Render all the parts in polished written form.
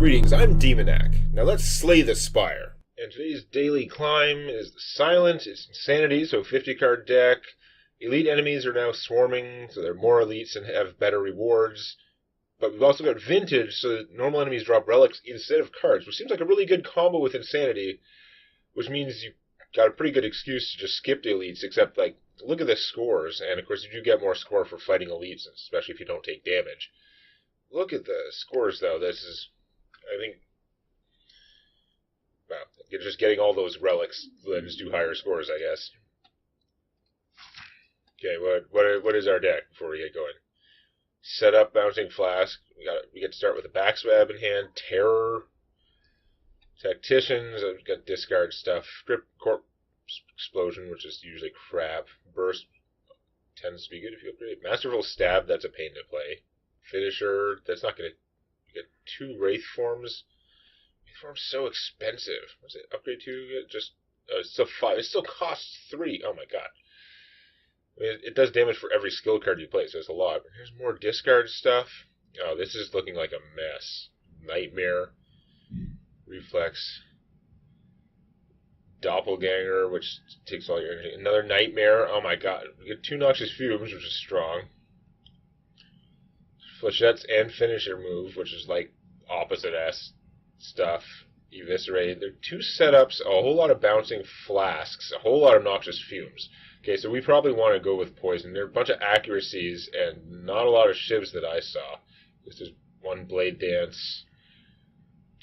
Greetings, I'm Demonac. Now let's slay the Spire. And today's daily climb is the Silent, it's Insanity, so 50 card deck. Elite enemies are now swarming, so they're more elites and have better rewards. But we've also got Vintage, so that normal enemies drop relics instead of cards, which seems like a really good combo with Insanity, which means you've got a pretty good excuse to just skip the elites, except, like, look at the scores, and of course you do get more score for fighting elites, especially if you don't take damage. Look at the scores, though. This is, I think, well, you're just getting all those relics that just do higher scores, I guess. Okay, what is our deck before we get going? Set up Bouncing Flask. We get to start with a Backstab in hand. Terror. Tacticians. I've got discard stuff. Script Corpse Explosion, which is usually crap. Burst tends to be good if you upgrade. Masterful Stab, that's a pain to play. Finisher, that's not going to get 2 Wraith Forms. Wraith Forms so expensive. What's it? Upgrade 2? Just it's still 5. It still costs 3. Oh my god. I mean, it does damage for every skill card you play, so it's a lot. But here's more discard stuff. Oh, this is looking like a mess. Nightmare. Reflex. Doppelganger, which takes all your energy. Another Nightmare. Oh my god. We get 2 Noxious Fumes, which is strong. Flechettes and Finisher move, which is like opposite-S stuff. Eviscerate. There are 2 setups, a whole lot of Bouncing Flasks, a whole lot of Noxious Fumes. Okay, so we probably want to go with Poison. There are a bunch of accuracies and not a lot of shivs that I saw. This is 1 Blade Dance,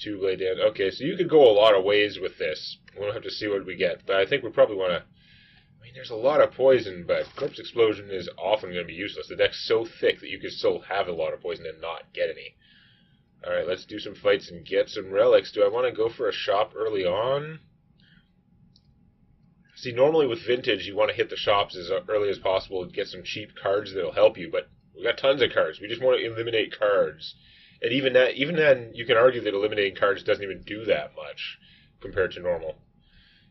2 Blade Dance. Okay, so you could go a lot of ways with this. We'll have to see what we get. But I think we probably want to... I mean, there's a lot of poison, but Corpse Explosion is often going to be useless. The deck's so thick that you could still have a lot of poison and not get any. Alright, let's do some fights and get some relics. Do I want to go for a shop early on? See, normally with Vintage, you want to hit the shops as early as possible and get some cheap cards that'll help you, but we got tons of cards. We just want to eliminate cards. And even then, you can argue that eliminating cards doesn't even do that much compared to normal.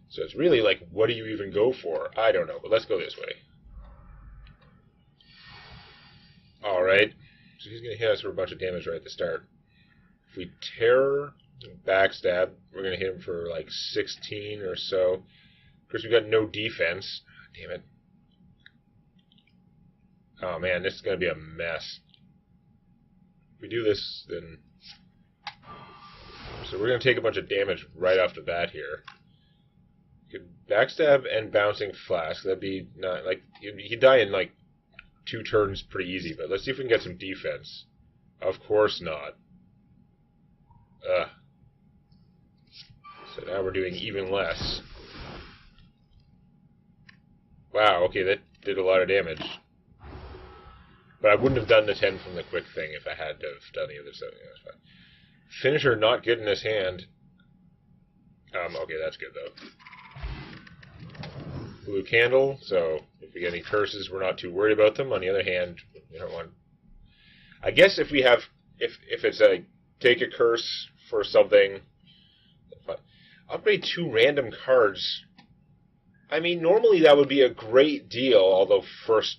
So it's really like, what do you even go for? I don't know, but let's go this way. Alright, so he's going to hit us for a bunch of damage right at the start. If we Terror and Backstab, we're going to hit him for like 16 or so. Of course, we've got no defense. Damn it. Oh man, this is going to be a mess. If we do this, then... So we're going to take a bunch of damage right off the bat here. You could Backstab and Bouncing Flask. That'd be not like... He'd die in like 2 turns pretty easy, but let's see if we can get some defense. Of course not. Ugh. So now we're doing even less. Wow, okay, that did a lot of damage. But I wouldn't have done the 10 from the quick thing if I had to have done the other stuff. Yeah, that's fine. Finisher not good in his hand. Okay, that's good though. Blue Candle, so if we get any curses, we're not too worried about them. On the other hand, we don't want... I guess if we have... If it's a... Take a curse for something... Upgrade 2 random cards... I mean, normally that would be a great deal, although first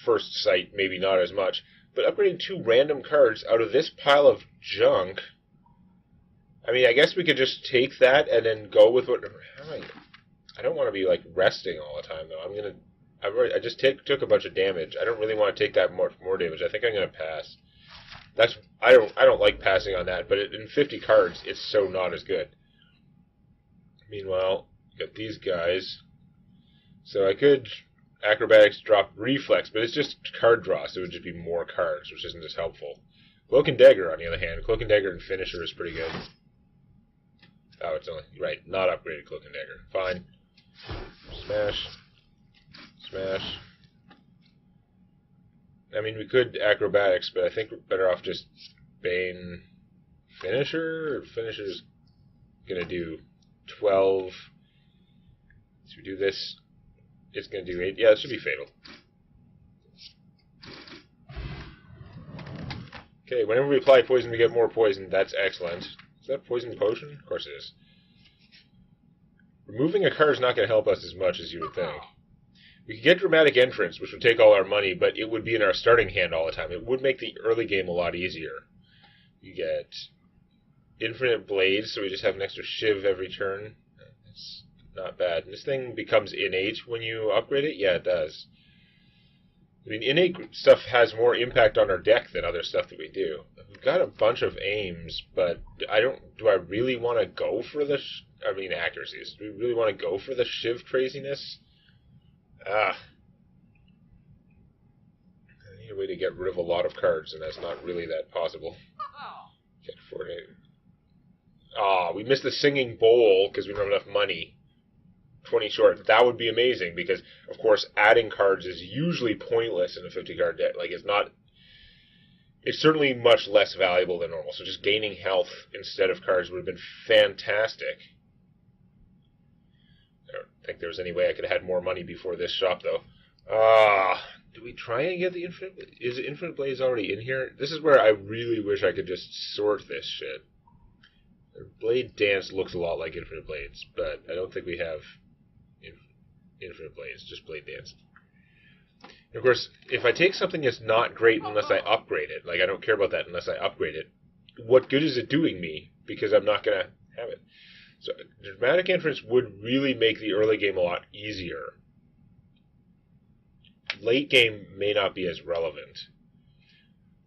sight, maybe not as much. But upgrading 2 random cards out of this pile of junk... I mean, I guess we could just take that and then go with what... I don't want to be, like, resting all the time, though. I just took a bunch of damage. I don't really want to take that much more damage. I think I'm going to pass. I don't like passing on that, but in 50 cards, it's so not as good. Meanwhile, got these guys... So I could Acrobatics drop Reflex, but it's just card draw, so it would just be more cards, which isn't as helpful. Cloak and Dagger, on the other hand. Cloak and Dagger and Finisher is pretty good. Oh, it's only... Right, not upgraded Cloak and Dagger. Fine. Smash. Smash. I mean, we could Acrobatics, but I think we're better off just Bane Finisher. Finisher's going to do 12. So we do this... It's going to do 8. Yeah, it should be Fatal. Okay, whenever we apply poison, we get more poison. That's excellent. Is that Poison Potion? Of course it is. Removing a card is not going to help us as much as you would think. We could get Dramatic Entrance, which would take all our money, but it would be in our starting hand all the time. It would make the early game a lot easier. You get infinite blades, so we just have an extra shiv every turn. It's not bad. And this thing becomes innate when you upgrade it? Yeah, it does. I mean, innate stuff has more impact on our deck than other stuff that we do. We've got a bunch of aims, but do I really want to go for the, accuracies. Do we really want to go for the shiv craziness? I need a way to get rid of a lot of cards, and that's not really that possible. Can't afford it. We missed the singing bowl because we don't have enough money. 20 short. That would be amazing because, of course, adding cards is usually pointless in a 50-card deck. Like, it's certainly much less valuable than normal. So just gaining health instead of cards would have been fantastic. I don't think there was any way I could have had more money before this shop, though. Do we try and get the Infinite? Is Infinite Blaze already in here? This is where I really wish I could just sort this shit. Blade Dance looks a lot like Infinite Blades, but I don't think we have Infinite Blades, just Blade Dance. And of course, if I take something that's not great unless I upgrade it, like I don't care about that unless I upgrade it, what good is it doing me? Because I'm not going to have it. So Dramatic Entrance would really make the early game a lot easier. Late game may not be as relevant.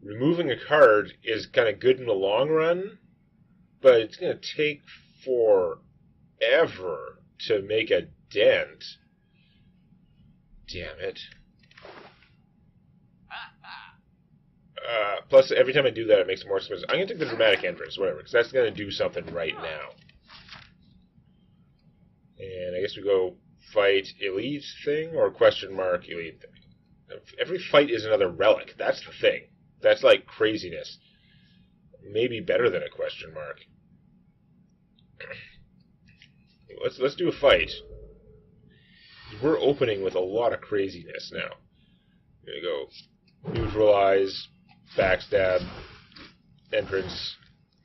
Removing a card is kind of good in the long run, but it's going to take forever to make a dent. Damn it. Plus, every time I do that, it makes it more expensive. I'm going to take the Dramatic Entrance, whatever, because that's going to do something right now. And I guess we go fight Elite thing, or question mark Elite thing. Every fight is another relic. That's the thing. That's like craziness. Maybe better than a question mark. Let's do a fight. We're opening with a lot of craziness now. Here we go. Neutralize, backstab, entrance,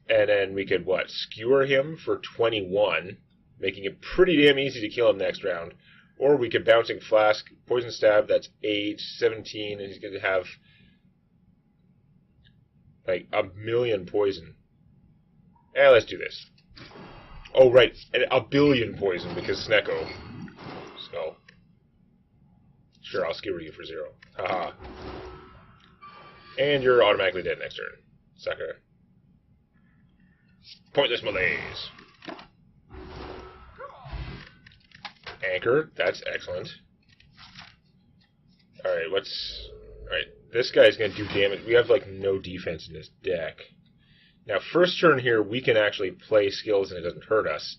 and then we could, skewer him for 21, making it pretty damn easy to kill him next round. Or we could Bouncing Flask, Poison Stab, that's 8, 17, and he's going to have, like, 1,000,000 poison. Let's do this. Oh, right, and 1,000,000,000 poison because Snecko. So, sure, I'll skewer you for 0. Haha. And you're automatically dead next turn, sucker. Pointless Malaise. Anchor, that's excellent. Alright, Alright, this guy's gonna do damage. We have, like, no defense in this deck. Now, first turn here, we can actually play skills and it doesn't hurt us.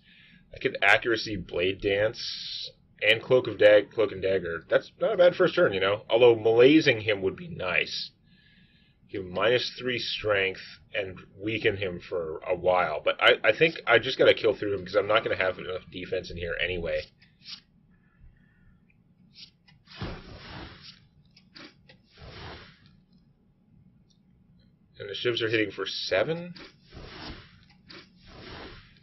I could Accuracy, Blade Dance, and Cloak and Dagger. That's not a bad first turn, you know? Although, malaising him would be nice. Give him -3 strength and weaken him for a while. But I think I just gotta kill through him because I'm not gonna have enough defense in here anyway. And the shivs are hitting for 7.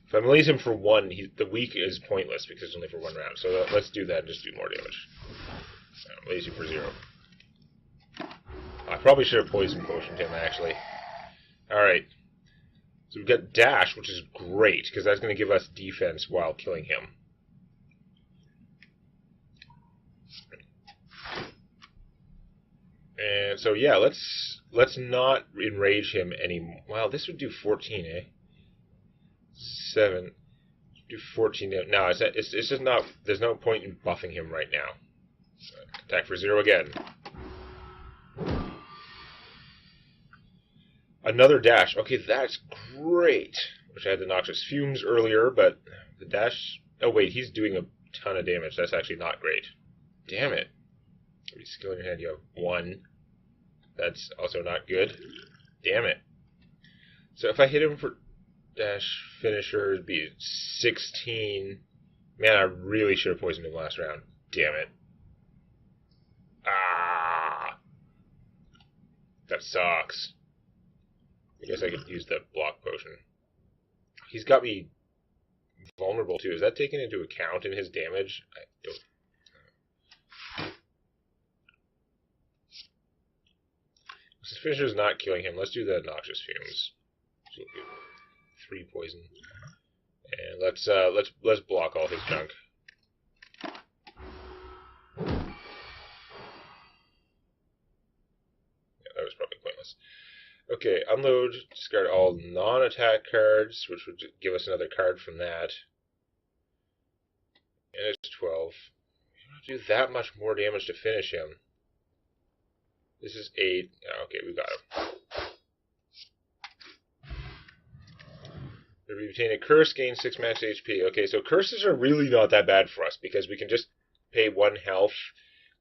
If I malaise him for 1, the weak is pointless because it's only for 1 round. So let's do that and just do more damage. Malaise you for 0. I probably should have Poison Potioned him, actually. Alright. So we've got Dash, which is great, because that's going to give us defense while killing him. And so, yeah, let's not enrage him anymore. Wow, this would do 14, eh? 7. Do 14. No, it's just not... There's no point in buffing him right now. Attack for 0 again. Another dash. Okay, that's great. Wish I had the Noxious Fumes earlier, but the dash... Oh, wait, he's doing a ton of damage. That's actually not great. Damn it. Every skill in your hand, you have 1. That's also not good. Damn it. So if I hit him for dash finisher, it'd be 16. Man, I really should have poisoned him last round. Damn it. Ah! That sucks. I guess I could use the block potion. He's got me vulnerable too. Is that taken into account in his damage? I don't. Since Finisher's not killing him, let's do the Noxious Fumes. 3 poison. And let's block all his junk. Yeah, that was probably pointless. Okay, unload, discard all non-attack cards, which would give us another card from that. And it's 12. We don't do that much more damage to finish him. This is 8. Oh, okay, we got him. If we obtain a curse, gain 6 max HP. Okay, so curses are really not that bad for us, because we can just pay 1 health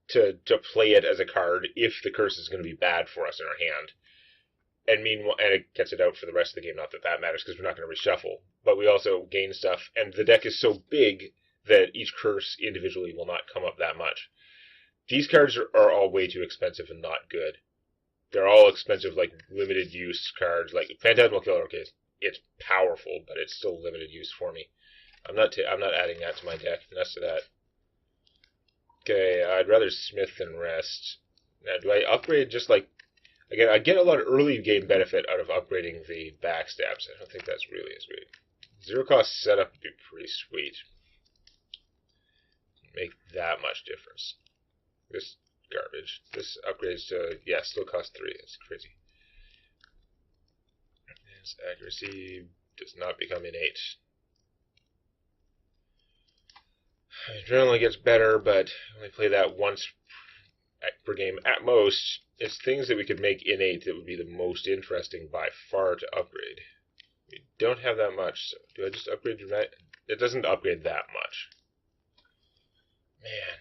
to play it as a card if the curse is going to be bad for us in our hand. And meanwhile, and it gets it out for the rest of the game. Not that that matters, because we're not going to reshuffle. But we also gain stuff, and the deck is so big that each curse individually will not come up that much. These cards are all way too expensive and not good. They're all expensive, like, limited use cards. Like, Phantasmal Killer, okay, it's powerful, but it's still limited use for me. I'm not adding that to my deck. Enough of that. Okay, I'd rather Smith than Rest. Now, do I upgrade just, like... Again, I get a lot of early game benefit out of upgrading the backstabs. I don't think that's really as great. 0 cost setup would be pretty sweet. Make that much difference. This garbage. This upgrades to, yeah, still cost 3. That's crazy. His accuracy does not become innate. Adrenaline gets better, but only play that once per game at most. It's things that we could make innate that would be the most interesting by far to upgrade. We don't have that much, so do I just upgrade dramatic? It doesn't upgrade that much. Man.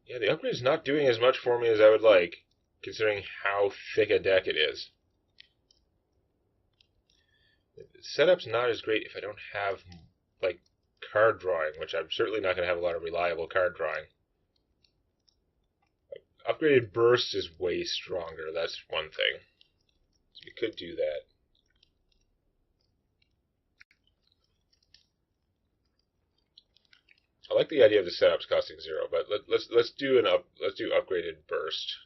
Yeah, the upgrade's not doing as much for me as I would like, considering how thick a deck it is. The setup's not as great if I don't have, like, card drawing, which I'm certainly not going to have a lot of reliable card drawing. Upgraded Burst is way stronger, that's one thing. So we could do that. I like the idea of the setups costing 0, but let's do upgraded Burst,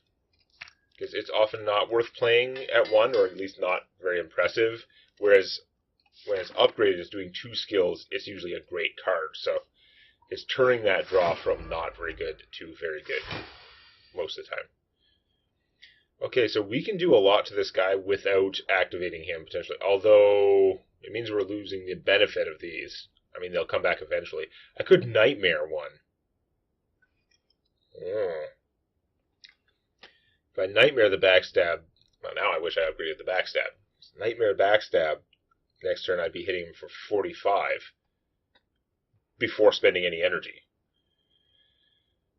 because it's often not worth playing at 1, or at least not very impressive. Whereas when it's upgraded, it's doing 2 skills. It's usually a great card, so it's turning that draw from not very good to very good most of the time. Okay, so we can do a lot to this guy without activating him potentially, although it means we're losing the benefit of these. I mean, they'll come back eventually. I could Nightmare one. If I Nightmare the Backstab... Well, now I wish I upgraded the Backstab. Nightmare Backstab. Next turn I'd be hitting him for 45 before spending any energy.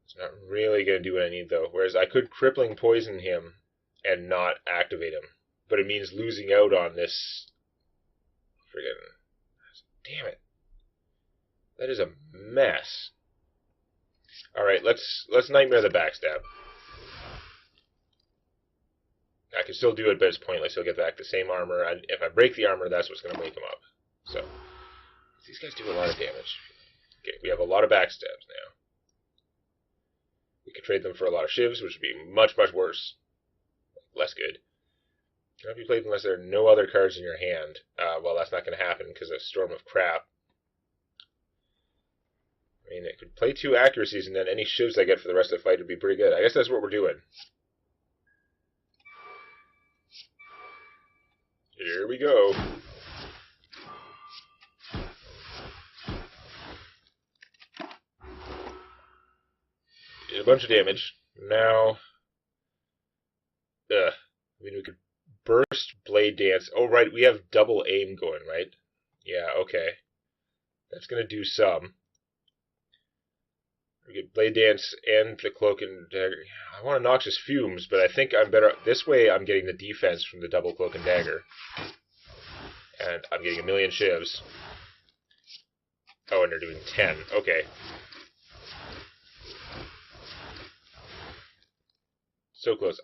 It's not really going to do what I need, though. Whereas I could Crippling Poison him and not activate him. But it means losing out on this... Damn it. That is a mess. Alright, let's Nightmare the Backstab. I can still do it, but it's pointless. He'll get back the same armor, and if I break the armor, that's what's going to wake him up. So, these guys do a lot of damage. Okay, we have a lot of backstabs now. We could trade them for a lot of shivs, which would be much, much worse. Less good. Cannot be played unless there are no other cards in your hand. Well, that's not going to happen because of Storm of Crap. I mean, it could play 2 accuracies, and then any shivs I get for the rest of the fight would be pretty good. I guess that's what we're doing. Here we go. Did a bunch of damage. Now, I mean, we could burst Blade Dance. Oh, right, we have double aim going, right? Yeah, okay. That's going to do some. We get Blade Dance and the Cloak and Dagger. I want Noxious Fumes, but I think I'm better... This way I'm getting the defense from the double Cloak and Dagger. And I'm getting a million shivs. Oh, and they're doing 10. Okay. So close.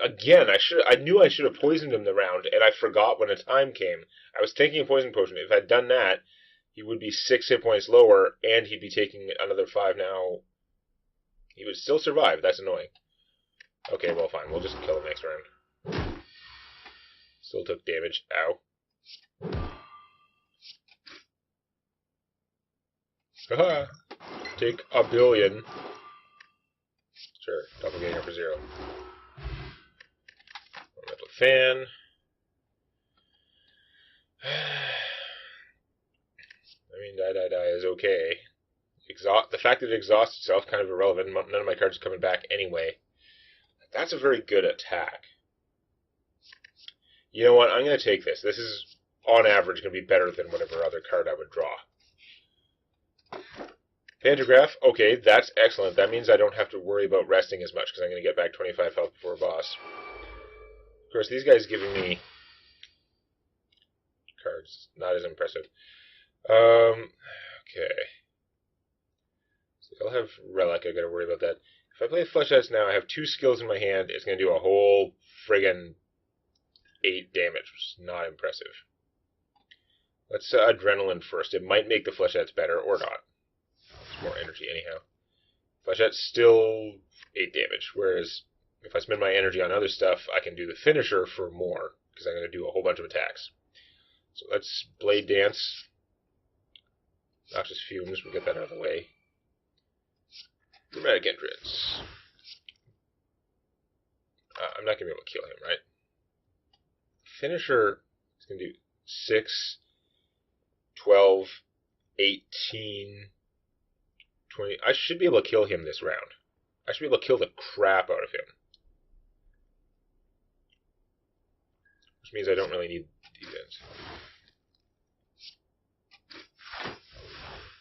Again, I knew I should have poisoned him the round, and I forgot when the time came. I was taking a poison potion. If I'd done that, he would be 6 hit points lower, and he'd be taking another 5 now. He would still survive. That's annoying. Okay, well, fine. We'll just kill him next round. Still took damage. Ow. Haha! Take a billion. Sure, doppelganger for 0. Metal fan. I mean, die is okay. The fact that it exhausts itself, kind of irrelevant. None of my cards are coming back anyway. That's a very good attack. You know what? I'm going to take this. This is, on average, going to be better than whatever other card I would draw. Pantograph. Okay, that's excellent. That means I don't have to worry about resting as much, because I'm going to get back 25 health before a boss. Of course, these guys giving me cards. Not as impressive. Okay. So I'll have Relic. I got to worry about that. If I play Fleshlights now, I have 2 skills in my hand. It's going to do a whole friggin' 8 damage, which is not impressive. Let's Adrenaline first. It might make the Fleshlights better, or not. It's more energy anyhow. Fleshlights still 8 damage, whereas if I spend my energy on other stuff, I can do the finisher for more, because I'm going to do a whole bunch of attacks. So let's Blade Dance. Noxious Fumes, we'll get that out of the way. Dramatic Entrance. I'm not going to be able to kill him, right? Finisher is going to do 6, 12, 18, 20. I should be able to kill him this round. I should be able to kill the crap out of him. Which means I don't really need defense.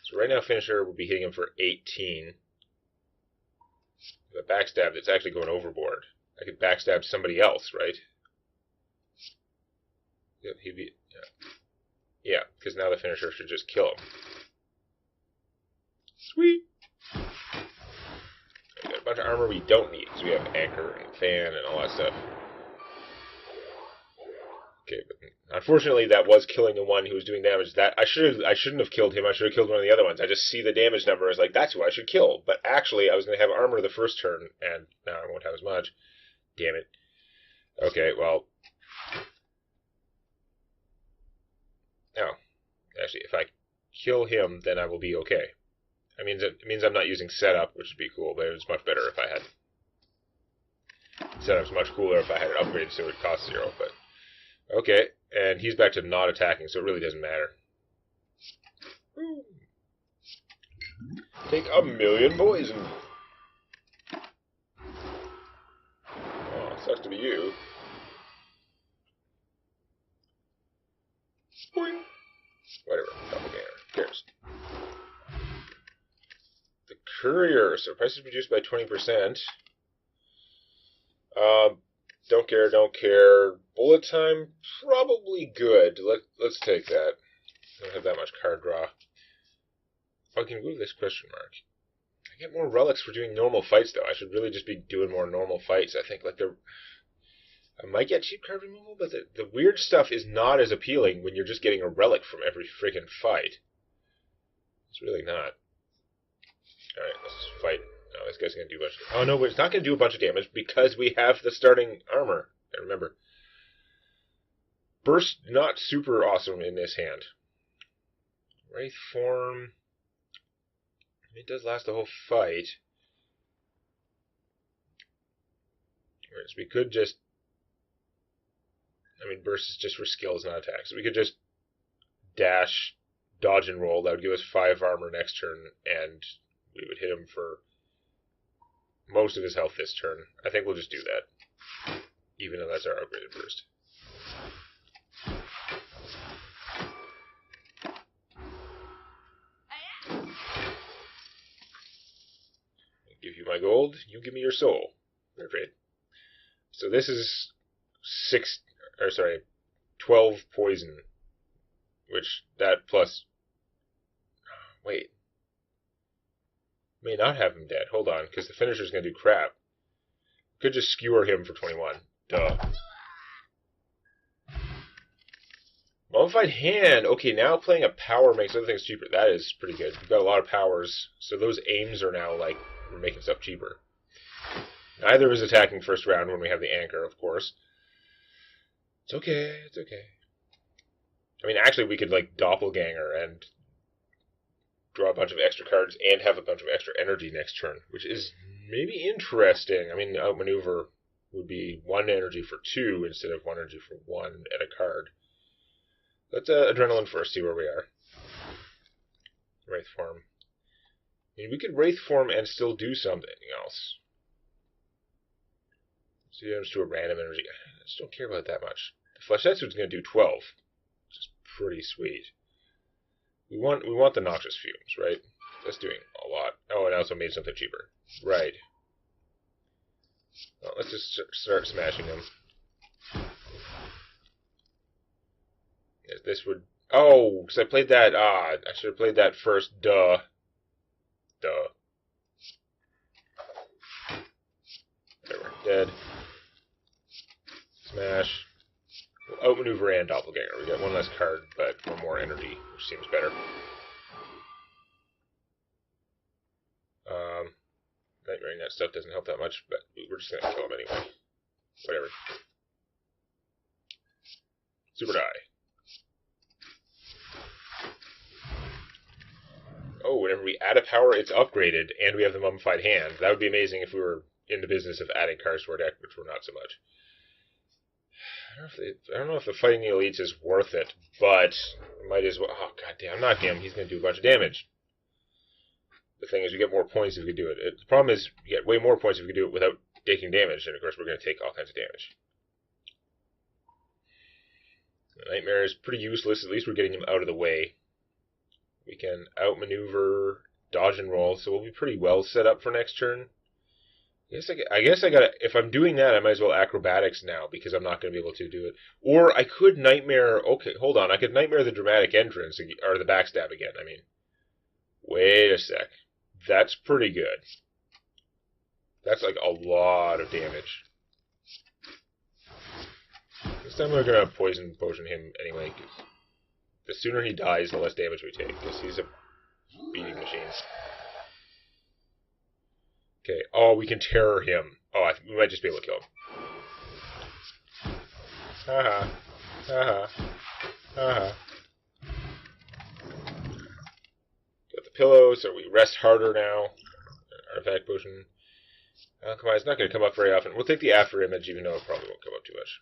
So right now Finisher would be hitting him for 18. If I backstab, it's actually going overboard. I could backstab somebody else, right? Yeah, he'd be... Yeah, because now the Finisher should just kill him. Sweet! We got a bunch of armor we don't need, because we have Anchor and Fan and all that stuff. Okay, but unfortunately that was killing the one who was doing damage. That I shouldn't have killed him. I should have killed one of the other ones. I just see the damage number. I was like, that's who I should kill. But actually, I was going to have armor the first turn, and now I won't have as much. Damn it. Okay, well. No. Actually, if I kill him, then I will be okay. It means I'm not using setup, which would be cool, but it was much better if I had... Setup's much cooler if I had it upgraded so it would cost 0, but... Okay, and he's back to not attacking, so it really doesn't matter. Ooh. Take 1,000,000 poison. Oh, sucks to be you. Boing. Whatever, doppelganger. Who cares? The Courier. So price is reduced by 20%. Don't care. Bullet time, probably good. Let's take that. I don't have that much card draw. If I can move this question mark. I get more relics for doing normal fights, though. I should really just be doing more normal fights. I think, like, I might get cheap card removal, but the weird stuff is not as appealing when you're just getting a relic from every freaking fight. It's really not. Alright, let's fight. No, this guy's going to do a bunch of... Oh, no, but it's not going to do a bunch of damage because we have the starting armor. I remember. Burst, not super awesome in this hand. Wraith form... It does last the whole fight. Whereas we could just... burst is just for skills, not attacks. So we could just dash, dodge, and roll. That would give us 5 armor next turn, and we would hit him for most of his health this turn. I think we'll just do that, even though that's our upgraded burst. I give you my gold, you give me your soul. Fair trade. So this is 12 poison, which that plus... Wait. May not have him dead. Hold on, because the finisher's going to do crap. Could just skewer him for 21. Duh. Mummified Hand. Okay, now playing a power makes other things cheaper. That is pretty good. We've got a lot of powers, so those aims are now, like, we're making stuff cheaper. Neither is attacking first round when we have the anchor, of course. It's okay, it's okay. I mean, actually, we could, like, doppelganger and draw a bunch of extra cards and have a bunch of extra energy next turn, which is maybe interesting. I mean, outmaneuver would be 1 energy for 2 instead of 1 energy for 1 and a card. Let's Adrenaline first, see where we are. Wraith form. I mean, we could Wraith form and still do something else. So you damage to a random energy. I just don't care about that much. The Flechette Suit's going to do 12, which is pretty sweet. We want the Noxious Fumes, right? That's doing a lot. Oh, and I also made something cheaper. Right. Well, let's just start smashing them. This would... Oh, because I played that... I should have played that first. Duh. Whatever. Dead. Smash. We'll outmaneuver and doppelganger. We got 1 less card, but 1 more energy, which seems better. Nightmaring that stuff doesn't help that much, but we're just gonna kill him anyway. Whatever. Super die. Oh, whenever we add a power, it's upgraded, and we have the Mummified Hand. That would be amazing if we were in the business of adding cards to our deck, which we're not so much. I don't know if the Fighting the Elites is worth it, but might as well... Oh, goddamn, not him. He's going to do a bunch of damage. The thing is, we get more points if we do it. The problem is, you get way more points if we do it without taking damage, and of course we're going to take all kinds of damage. The Nightmare is pretty useless. At least we're getting him out of the way. We can outmaneuver, dodge and roll, so we'll be pretty well set up for next turn. I guess I gotta... If I'm doing that, I might as well acrobatics now, because I'm not going to be able to do it. Or I could Nightmare... Okay, hold on. I could Nightmare the Dramatic Entrance, or the Backstab again, I mean. Wait a sec. That's pretty good. That's like a lot of damage. This time we're going to Poison Potion him anyway, because the sooner he dies, the less damage we take, because he's a beating machine. Okay, oh, we can terror him. Oh, we might just be able to kill him. Haha. Haha. Haha. Got the pillow, so we rest harder now. Artifact Potion. Oh, come on, it's not going to come up very often. We'll take the After Image, even though it probably won't come up too much.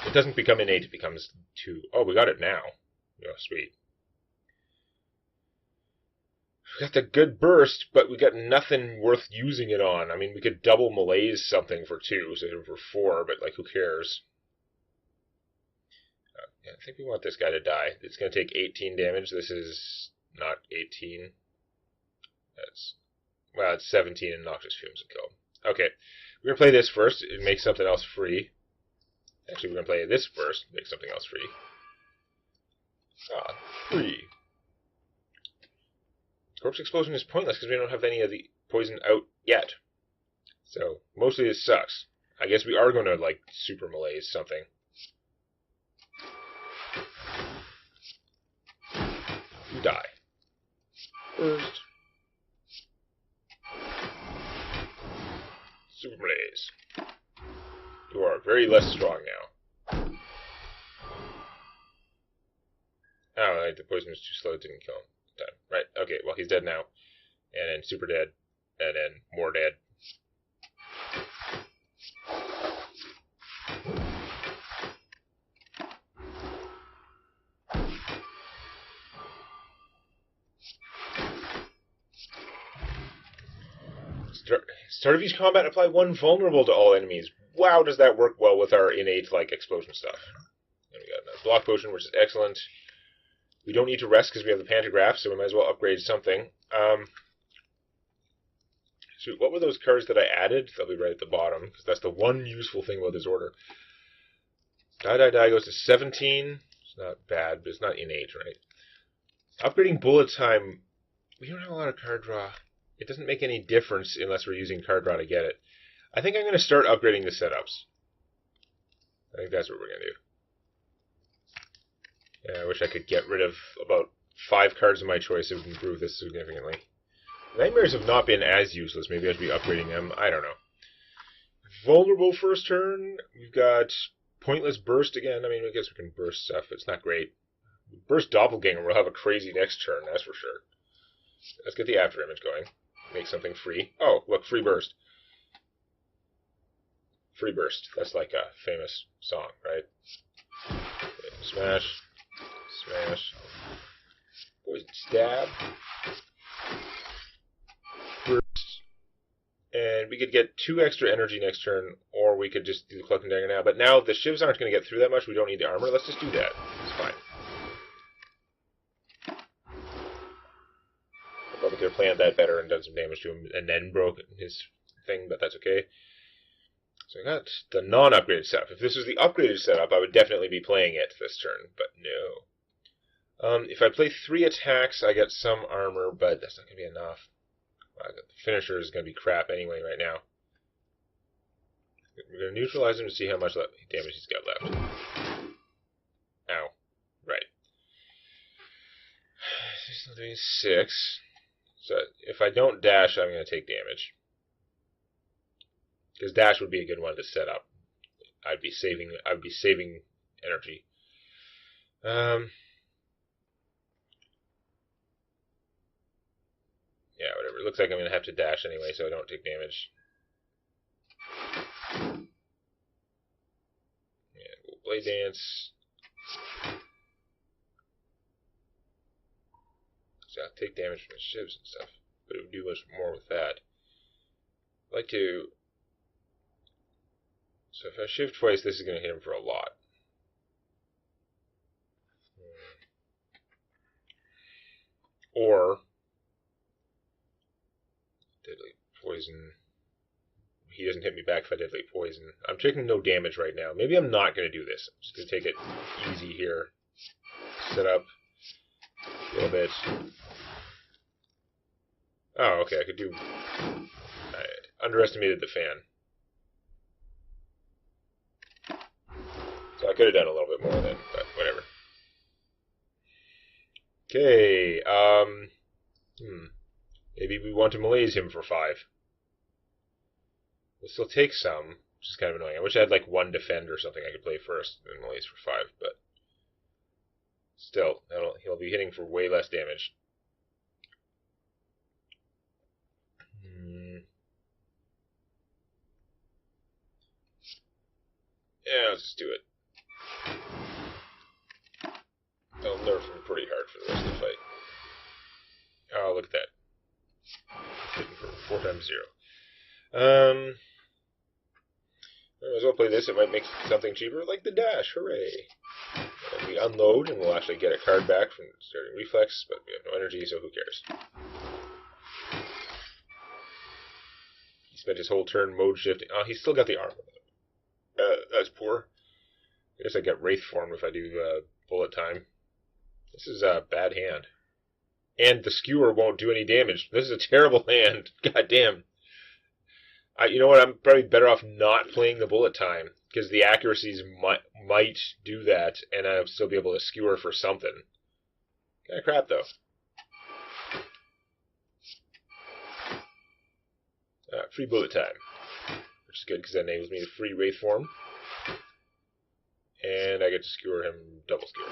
It doesn't become innate, it becomes 2. Oh, we got it now. Oh, sweet. We got the good burst, but we got nothing worth using it on. I mean, we could double malaise something for 2, so for 4, but, like, who cares? Yeah, I think we want this guy to die. It's going to take 18 damage. This is not 18. Well, it's 17 and Noxious Fumes will kill him. Okay, we're going to play this first and make something else free. Actually, we're going to play this first, make something else free. Free. Corpse Explosion is pointless because we don't have any of the poison out yet. So, mostly this sucks. I guess we are going to, like, super malaise something. You die. First. Super malaise. You are very less strong now. Oh, like the poison was too slow, it didn't kill him. Right, okay, well, he's dead now. And then super dead. And then more dead. Start of each combat, apply 1 vulnerable to all enemies. Wow, does that work well with our innate, like, explosion stuff. And we got another block potion, which is excellent. We don't need to rest because we have the pantograph, so we might as well upgrade something. So what were those cards that I added? They'll be right at the bottom, because that's the one useful thing about this order. Die goes to 17. It's not bad, but it's not innate, right? Upgrading bullet time. We don't have a lot of card draw. It doesn't make any difference unless we're using card draw to get it. I think I'm going to start upgrading the setups. I think that's what we're going to do. Yeah, I wish I could get rid of about 5 cards of my choice. It would improve this significantly. Nightmares have not been as useless. Maybe I should be upgrading them. I don't know. vulnerable first turn. We've got pointless burst again. I mean, I guess we can burst stuff. It's not great. Burst Doppelganger will have a crazy next turn, that's for sure. Let's get the after image going. Make something free. Oh, look, free burst. Free burst. That's like a famous song, right? Okay, smash. Smash. Poison stab. Burst. And we could get 2 extra energy next turn, or we could just do the Cloak and Dagger now. But now the shivs aren't going to get through that much. We don't need the armor. Let's just do that. It's fine. I probably could have planned that better and done some damage to him and then broke his thing, but that's okay. So I got the non-upgraded setup. If this was the upgraded setup, I would definitely be playing it this turn, but no. If I play 3 attacks, I get some armor, but that's not going to be enough. The finisher is going to be crap anyway right now. We're going to neutralize him to see how much damage he's got left. Ow. Right. He's still doing 6. So if I don't dash, I'm going to take damage. Because dash would be a good one to set up. I'd be saving energy. Yeah, whatever. It looks like I'm going to have to dash anyway, so I don't take damage. Yeah, we'll Blade Dance. So I'll take damage from the shivs and stuff, but it would do much more with that. I'd like to... So if I shift twice, this is going to hit him for a lot. Or... Deadly Poison. He doesn't hit me back if I Deadly Poison. I'm taking no damage right now. Maybe I'm not going to do this. I'm just going to take it easy here. Set up a little bit. Oh, okay, I could do... I underestimated the fan. So I could have done a little bit more then, but whatever. Okay, maybe we want to malaise him for 5. We'll still take some, which is kind of annoying. I wish I had like 1 defend or something I could play first and malaise for 5, but still, he'll be hitting for way less damage. Yeah, let's just do it. I'll nerf him pretty hard for the rest of the fight. Oh, look at that. Hitting for 4 times 0. I might as well play this. It might make something cheaper, like the dash. Hooray! And we unload, and we'll actually get a card back from starting reflex, but we have no energy, so who cares? He spent his whole turn mode shifting. Oh, he's still got the armor. That's poor. I guess I get Wraith Form if I do bullet time. This is a bad hand. And the skewer won't do any damage. This is a terrible hand. God damn. You know what? I'm probably better off not playing the bullet time, because the accuracies might do that, and I'll still be able to skewer for something. Kind of crap, though. Free bullet time, which is good because that enables me to free Wraith Form, and I get to skewer him double skewer.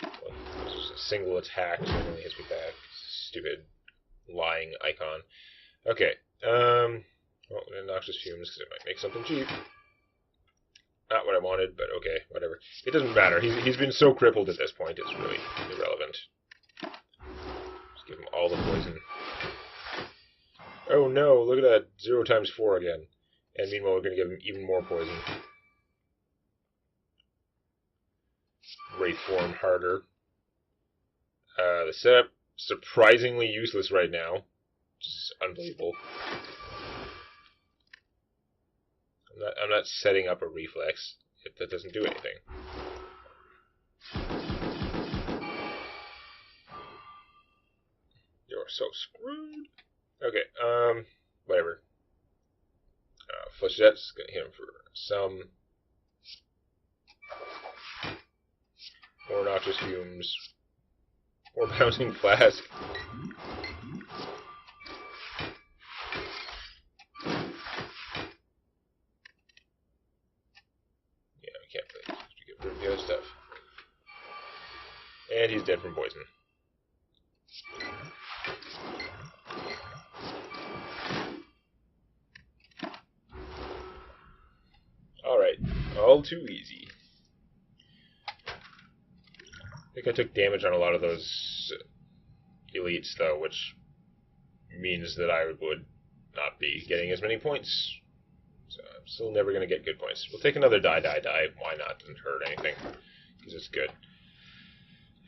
Well, this is a single attack, so it only hits me back. Stupid lying icon. Okay. Well, Noxious Fumes, because it might make something cheap. Not what I wanted, but okay, whatever. It doesn't matter. He's been so crippled at this point, it's really irrelevant. Just give him all the poison. Oh no, look at that. 0 times 4 again. And meanwhile, we're going to give him even more poison. Wraith Form harder. The setup, surprisingly useless right now. Which is unbelievable. I'm not setting up a reflex. That doesn't do anything. You're so screwed. Okay, whatever. Flechette's gonna hit him for some. More Noxious Fumes. More Bouncing Flask. stuff. And he's dead from poison. Alright, all too easy. I think I took damage on a lot of those elites, though, which means that I would not be getting as many points. So I'm still never going to get good points. We'll take another die. Why not? Doesn't hurt anything, because it's good.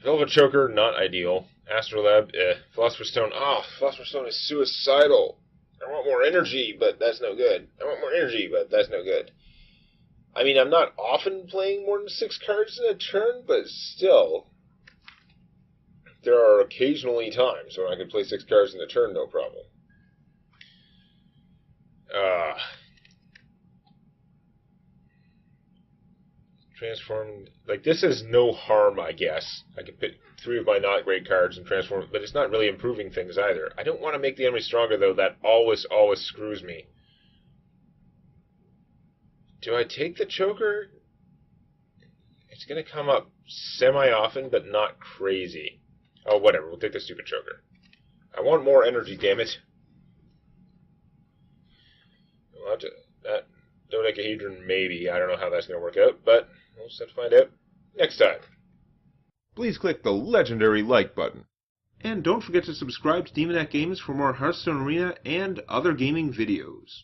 Velvet Choker, not ideal. Astrolab, Philosopher's Stone, Philosopher's Stone is suicidal. I want more energy, but that's no good. I want more energy, but that's no good. I mean, I'm not often playing more than 6 cards in a turn, but still, there are occasionally times when I can play 6 cards in a turn, no problem. Transform, like, this is no harm, I guess. I can pick 3 of my not great cards and transform, but it's not really improving things either. I don't want to make the enemy stronger, though. That always screws me. Do I take the Choker? It's going to come up semi-often, but not crazy. Oh, whatever. We'll take the stupid Choker. I want more energy, damn it. We'll have to... That dodecahedron, maybe. I don't know how that's going to work out, but we'll just have to find out next time. Please click the legendary like button. And don't forget to subscribe to Demonac Games for more Hearthstone Arena and other gaming videos.